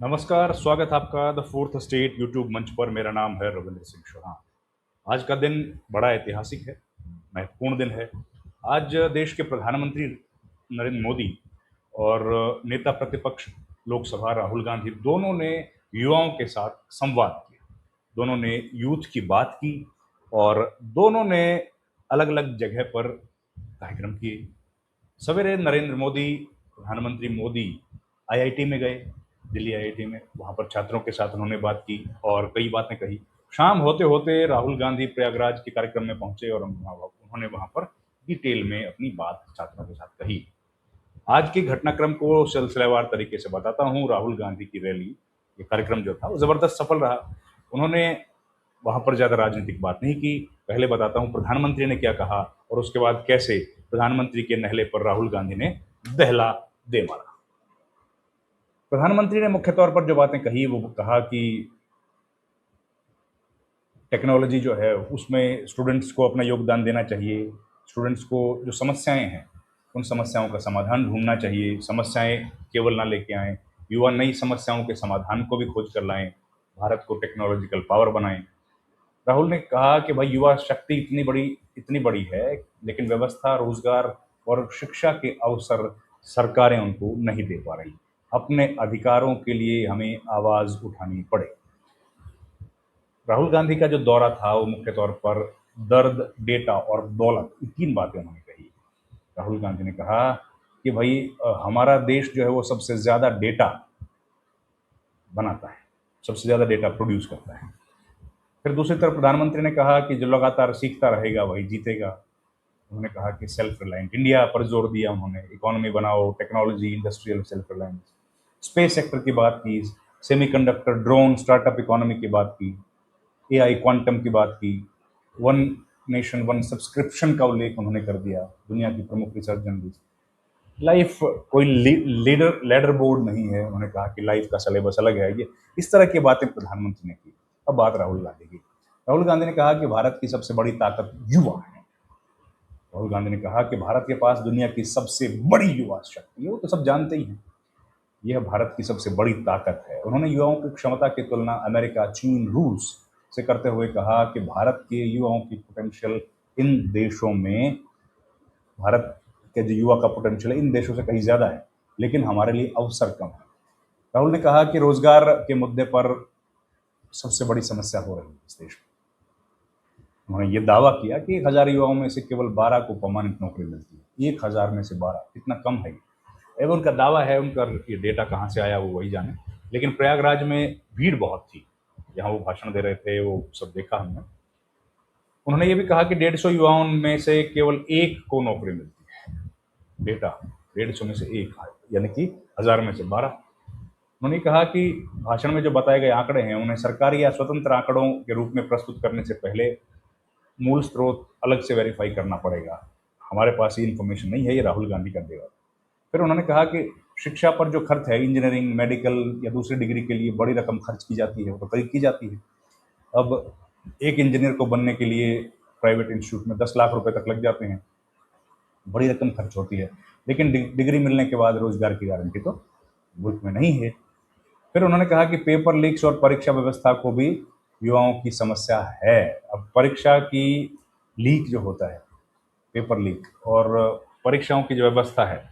नमस्कार, स्वागत आपका द फोर्थ स्टेट यूट्यूब मंच पर। मेरा नाम है रविंद्र सिंह चौहान। आज का दिन बड़ा ऐतिहासिक है, महत्वपूर्ण दिन है। आज देश के प्रधानमंत्री नरेंद्र मोदी और नेता प्रतिपक्ष लोकसभा राहुल गांधी दोनों ने युवाओं के साथ संवाद किया। दोनों ने यूथ की बात की और दोनों ने अलग अलग जगह पर कार्यक्रम किए। सवेरे नरेंद्र मोदी, प्रधानमंत्री मोदी आईआईटी में गए, दिल्ली आईआईटी में। वहाँ पर छात्रों के साथ उन्होंने बात की और कई बातें कही। शाम होते होते राहुल गांधी प्रयागराज के कार्यक्रम में पहुंचे और उन्होंने वहाँ पर डिटेल में अपनी बात छात्रों के साथ कही। आज के घटनाक्रम को सिलसिलेवार तरीके से बताता हूँ। राहुल गांधी की रैली, ये कार्यक्रम जो था वो जबरदस्त सफल रहा। उन्होंने वहां पर ज्यादा राजनीतिक बात नहीं की। पहले बताता हूं प्रधानमंत्री ने क्या कहा और उसके बाद कैसे प्रधानमंत्री के नहले पर राहुल गांधी ने दहला दे मारा। प्रधानमंत्री ने मुख्य तौर पर जो बातें कही वो कहा कि टेक्नोलॉजी जो है उसमें स्टूडेंट्स को अपना योगदान देना चाहिए। स्टूडेंट्स को जो समस्याएं हैं उन समस्याओं का समाधान ढूंढना चाहिए। समस्याएं केवल ना लेके आएं, युवा नई समस्याओं के समाधान को भी खोज कर लाएं, भारत को टेक्नोलॉजिकल पावर बनाएं। राहुल ने कहा कि भाई युवा शक्ति इतनी बड़ी है, लेकिन व्यवस्था, रोजगार और शिक्षा के अवसर सरकारें उनको नहीं दे पा रही। अपने अधिकारों के लिए हमें आवाज उठानी पड़े। राहुल गांधी का जो दौरा था वो मुख्य तौर पर दर्द, डेटा और दौलत, ये तीन बातें उन्होंने कही। राहुल गांधी ने कहा कि भाई हमारा देश जो है वो सबसे ज्यादा डेटा बनाता है, सबसे ज्यादा डेटा प्रोड्यूस करता है। फिर दूसरी तरफ प्रधानमंत्री ने कहा कि जो लगातार सीखता रहेगा वही जीतेगा। उन्होंने कहा कि सेल्फ रिलायंट इंडिया पर जोर दिया उन्होंने। इकोनॉमी बनाओ, technology, industrial self reliance, space sector की बात की, सेमीकंडक्टर, ड्रोन, स्टार्टअप इकोनॉमी की बात की, एआई, क्वांटम की बात की। वन नेशन वन सब्सक्रिप्शन का उल्लेख उन्होंने कर दिया, दुनिया की प्रमुख रिसर्च जर्नलिस्ट। लाइफ कोई लीडर लेडर बोर्ड नहीं है। उन्होंने कहा कि लाइफ का सिलेबस अलग है। ये इस तरह की बातें प्रधानमंत्री ने की। अब बात राहुल गांधी की। राहुल गांधी ने कहा कि भारत की सबसे बड़ी ताकत युवा है। राहुल गांधी ने कहा कि भारत के पास दुनिया की सबसे बड़ी युवा शक्ति है। वो तो सब जानते ही हैं, यह भारत की सबसे बड़ी ताकत है। उन्होंने युवाओं की क्षमता की तुलना अमेरिका, चीन, रूस से करते हुए कहा कि भारत के युवाओं की पोटेंशियल इन देशों में भारत के जो युवा का पोटेंशियल है इन देशों से कहीं ज्यादा है, लेकिन हमारे लिए अवसर कम है। राहुल ने कहा कि रोजगार के मुद्दे पर सबसे बड़ी समस्या हो रही है इस देश में। उन्होंने ये दावा किया कि 1,000 युवाओं में से केवल 12 को परमानेंट नौकरी मिलती है। 1,000 में से 12, कितना कम है ये। एवं उनका दावा है, उनका ये डेटा कहाँ से आया वो वही जाने। लेकिन प्रयागराज में भीड़ बहुत थी, जहाँ वो भाषण दे रहे थे, वो सब देखा हमने। उन्होंने ये भी कहा कि 150 युवाओं में से केवल एक को नौकरी मिलती है। डेटा 150 में से एक, यानी कि 1,000 में से 12। उन्होंने कहा कि भाषण में जो बताए गए आंकड़े हैं उन्हें सरकारी या स्वतंत्र आंकड़ों के रूप में प्रस्तुत करने से पहले मूल स्रोत अलग से वेरीफाई करना पड़ेगा। हमारे पास ये इन्फॉर्मेशन नहीं है, ये राहुल गांधी का देवा। फिर उन्होंने कहा कि शिक्षा पर जो खर्च है, इंजीनियरिंग, मेडिकल या दूसरी डिग्री के लिए बड़ी रकम खर्च की जाती है, वो तो कई की जाती है। अब एक इंजीनियर को बनने के लिए प्राइवेट इंस्टीट्यूट में 10 लाख रुपए तक लग जाते हैं, बड़ी रकम खर्च होती है। लेकिन डिग्री मिलने के बाद रोजगार की गारंटी तो मुल्क में नहीं है। फिर उन्होंने कहा कि पेपर लीक्स और परीक्षा व्यवस्था को भी युवाओं की समस्या है। अब परीक्षा की लीक जो होता है, पेपर लीक, और परीक्षाओं की जो व्यवस्था है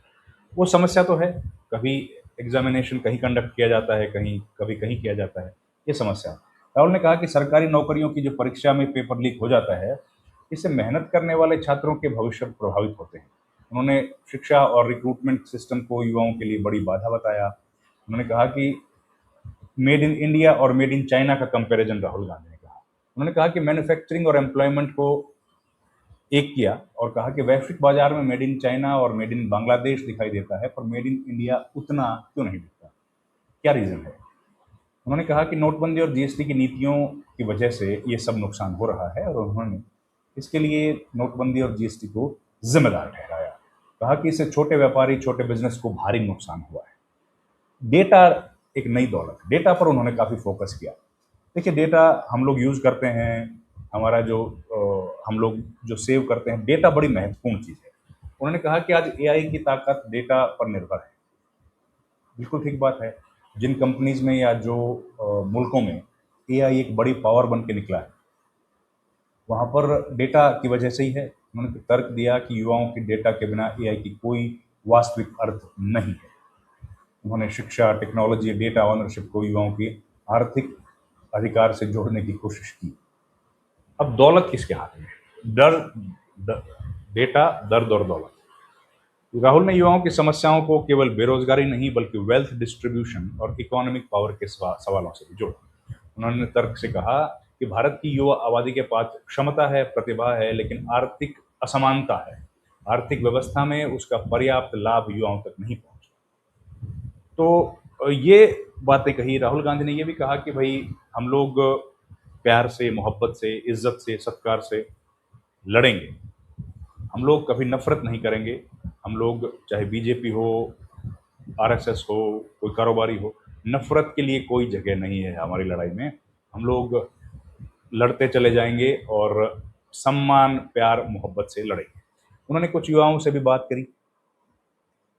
वो समस्या तो है। कभी एग्जामिनेशन कहीं कंडक्ट किया जाता है, कहीं कभी कहीं किया जाता है, ये समस्या। राहुल ने कहा कि सरकारी नौकरियों की जो परीक्षा में पेपर लीक हो जाता है, इससे मेहनत करने वाले छात्रों के भविष्य प्रभावित होते हैं। उन्होंने शिक्षा और रिक्रूटमेंट सिस्टम को युवाओं के लिए बड़ी बाधा बताया। उन्होंने कहा कि मेड इन इंडिया और मेड इन चाइना का कंपैरिजन राहुल गांधी ने कहा। उन्होंने कहा कि मैन्युफैक्चरिंग और एम्प्लॉयमेंट को एक किया और कहा कि वैश्विक बाजार में मेड इन चाइना और मेड इन बांग्लादेश दिखाई देता है, पर मेड इन इंडिया उतना क्यों नहीं दिखता, क्या रीजन है। उन्होंने कहा कि नोटबंदी और जीएसटी की नीतियों की वजह से ये सब नुकसान हो रहा है और उन्होंने इसके लिए नोटबंदी और जीएसटी को जिम्मेदार ठहराया। कहा कि इससे छोटे व्यापारी, छोटे बिजनेस को भारी नुकसान हुआ है। डेटा एक नई दौलत, डेटा पर उन्होंने काफी फोकस किया। देखिए, डेटा हम लोग यूज करते हैं, हमारा जो हम लोग जो सेव करते हैं, डेटा बड़ी महत्वपूर्ण चीज है। उन्होंने कहा कि आज एआई की ताकत डेटा पर निर्भर है। बिल्कुल ठीक बात है। जिन कंपनीज में या जो मुल्कों में एआई एक बड़ी पावर बन के निकला है, वहाँ पर डेटा की वजह से ही है। उन्होंने तर्क दिया कि युवाओं की डेटा के बिना एआई की कोई वास्तविक अर्थ नहीं है। उन्होंने शिक्षा, टेक्नोलॉजी, डेटा ऑनरशिप को युवाओं की आर्थिक अधिकार से जोड़ने की कोशिश की। अब दौलत किसके हाथ में है? डेटा, दर्द और दौलत। राहुल ने युवाओं की समस्याओं को केवल बेरोजगारी नहीं बल्कि वेल्थ डिस्ट्रीब्यूशन और इकोनॉमिक पावर के सवालों से भी जोड़ा। उन्होंने तर्क से कहा कि भारत की युवा आबादी के पास क्षमता है, प्रतिभा है, लेकिन आर्थिक असमानता है। आर्थिक व्यवस्था में उसका पर्याप्त लाभ युवाओं तक नहीं पहुंचा। तो ये बातें कही। राहुल गांधी ने ये भी कहा कि भाई हम लोग प्यार से, मोहब्बत से, इज्जत से, सत्कार से लड़ेंगे। हम लोग कभी नफरत नहीं करेंगे। हम लोग चाहे बीजेपी हो, आरएसएस हो, कोई कारोबारी हो, नफरत के लिए कोई जगह नहीं है हमारी लड़ाई में। हम लोग लड़ते चले जाएंगे और सम्मान, प्यार, मोहब्बत से लड़ेंगे। उन्होंने कुछ युवाओं से भी बात करी।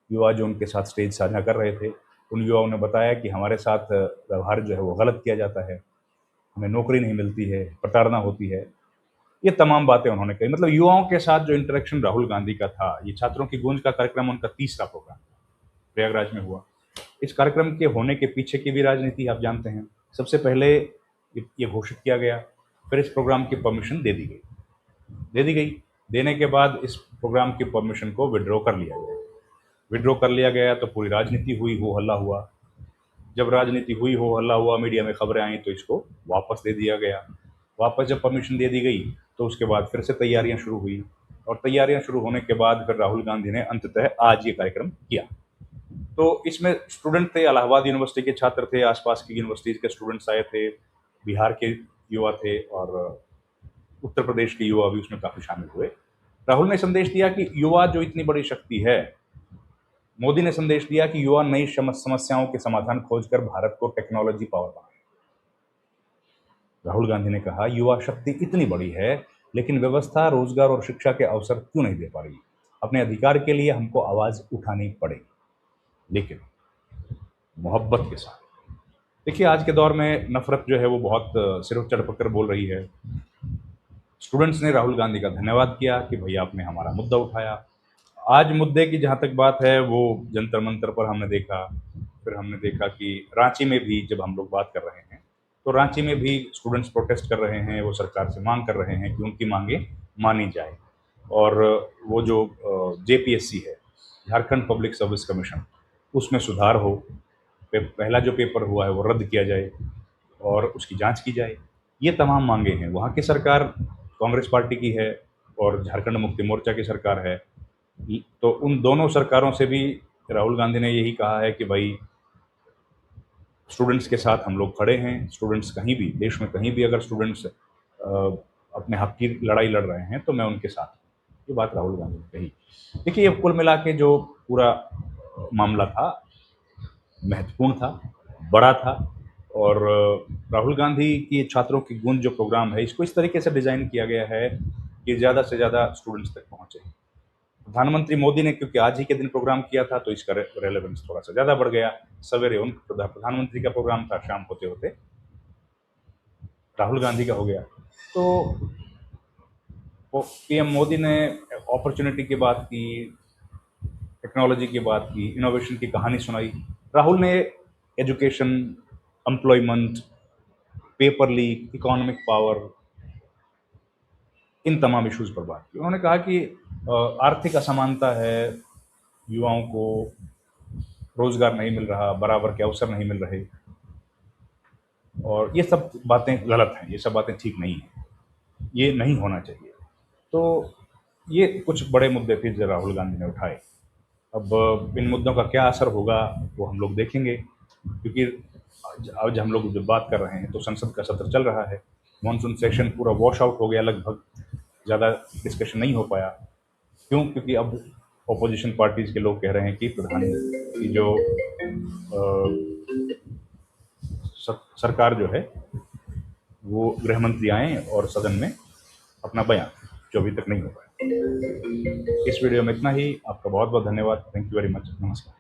युवा जो उनके साथ स्टेज साझा कर रहे थे, उन युवाओं ने बताया कि हमारे साथ व्यवहार जो है वो गलत किया जाता है, हमें नौकरी नहीं मिलती है, प्रताड़ना होती है। ये तमाम बातें उन्होंने कही। मतलब युवाओं के साथ जो इंटरेक्शन राहुल गांधी का था, ये छात्रों की गूंज का कार्यक्रम उनका तीसरा प्रोग्राम प्रयागराज में हुआ। इस कार्यक्रम के होने के पीछे की भी राजनीति आप जानते हैं। सबसे पहले ये घोषित किया गया, फिर इस प्रोग्राम की परमिशन दे दी गई। देने के बाद इस प्रोग्राम की परमिशन को विड्रॉ कर लिया गया। विड्रॉ कर लिया गया तो पूरी राजनीति हुई, हो हल्ला हुआ। जब राजनीति हुई, हो हल्ला हुआ, मीडिया में खबरें आई, तो इसको वापस दे दिया गया। वापस जब परमिशन दे दी गई तो उसके बाद फिर से तैयारियां शुरू हुई, और तैयारियां शुरू होने के बाद फिर राहुल गांधी ने अंततः आज ये कार्यक्रम किया। तो इसमें स्टूडेंट थे, इलाहाबाद यूनिवर्सिटी के छात्र थे, आसपास की यूनिवर्सिटीज के स्टूडेंट्स आए थे, बिहार के युवा थे, और उत्तर प्रदेश के युवा भी उसमें काफी शामिल हुए। राहुल ने संदेश दिया कि युवा जो इतनी बड़ी शक्ति है। मोदी ने संदेश दिया कि युवा नई समस्याओं के समाधान खोजकर भारत को टेक्नोलॉजी पावर बनाए। राहुल गांधी ने कहा, युवा शक्ति इतनी बड़ी है, लेकिन व्यवस्था, रोजगार और शिक्षा के अवसर क्यों नहीं दे पा रही? अपने अधिकार के लिए हमको आवाज उठानी पड़ेगी, लेकिन मोहब्बत के साथ। देखिए, आज के दौर में नफरत जो है वो बहुत सिर चढ़ पकड़ बोल रही है। स्टूडेंट्स ने राहुल गांधी का धन्यवाद किया कि भैया आपने हमारा मुद्दा उठाया। आज मुद्दे की जहाँ तक बात है, वो जंतर मंतर पर हमने देखा। फिर हमने देखा कि रांची में भी जब हम लोग बात कर रहे हैं, तो रांची में भी स्टूडेंट्स प्रोटेस्ट कर रहे हैं। वो सरकार से मांग कर रहे हैं कि उनकी मांगे मानी जाए, और वो जो जेपीएससी है, झारखंड पब्लिक सर्विस कमीशन, उसमें सुधार हो। पहला जो पेपर हुआ है वो रद्द किया जाए और उसकी जांच की जाए। ये तमाम मांगे हैं। वहाँ की सरकार कांग्रेस पार्टी की है और झारखंड मुक्ति मोर्चा की सरकार है। तो उन दोनों सरकारों से भी राहुल गांधी ने यही कहा है कि भाई स्टूडेंट्स के साथ हम लोग खड़े हैं। स्टूडेंट्स कहीं भी, देश में कहीं भी अगर स्टूडेंट्स अपने हक की लड़ाई लड़ रहे हैं तो मैं उनके साथ हूँ। ये बात राहुल गांधी ने कही। देखिए, ये कुल मिला के जो पूरा मामला था, महत्वपूर्ण था, बड़ा था, और राहुल गांधी की छात्रों की गूंज जो प्रोग्राम है, इसको इस तरीके से डिज़ाइन किया गया है कि ज़्यादा से ज़्यादा स्टूडेंट्स तक पहुँचे। प्रधानमंत्री मोदी ने क्योंकि आज ही के दिन प्रोग्राम किया था, तो इसका रेलेवेंस थोड़ा सा ज़्यादा बढ़ गया। सवेरे उन प्रधानमंत्री का प्रोग्राम था, शाम होते होते राहुल गांधी का हो गया। तो पीएम मोदी ने अपॉर्चुनिटी की बात की, टेक्नोलॉजी की बात की, इनोवेशन की कहानी सुनाई। राहुल ने education, employment, paper leak, economic power, इन तमाम इश्यूज पर बात की। उन्होंने कहा कि आर्थिक असमानता है, युवाओं को रोजगार नहीं मिल रहा, बराबर के अवसर नहीं मिल रहे, और ये सब बातें गलत हैं, ये सब बातें ठीक नहीं हैं, ये नहीं होना चाहिए। तो ये कुछ बड़े मुद्दे थे जो राहुल गांधी ने उठाए। अब इन मुद्दों का क्या असर होगा वो हम लोग देखेंगे, क्योंकि आज हम लोग जब बात कर रहे हैं तो संसद का सत्र चल रहा है। मॉनसून सेशन पूरा वॉश आउट हो गया लगभग, ज़्यादा डिस्कशन नहीं हो पाया। क्यों? क्योंकि अब ऑपोजिशन पार्टीज़ के लोग कह रहे हैं कि प्रधान की जो सरकार जो है वो गृह मंत्री आए और सदन में अपना बयान, जो अभी तक नहीं हो पाया। इस वीडियो में इतना ही। आपका बहुत बहुत धन्यवाद। Thank you very much. नमस्कार।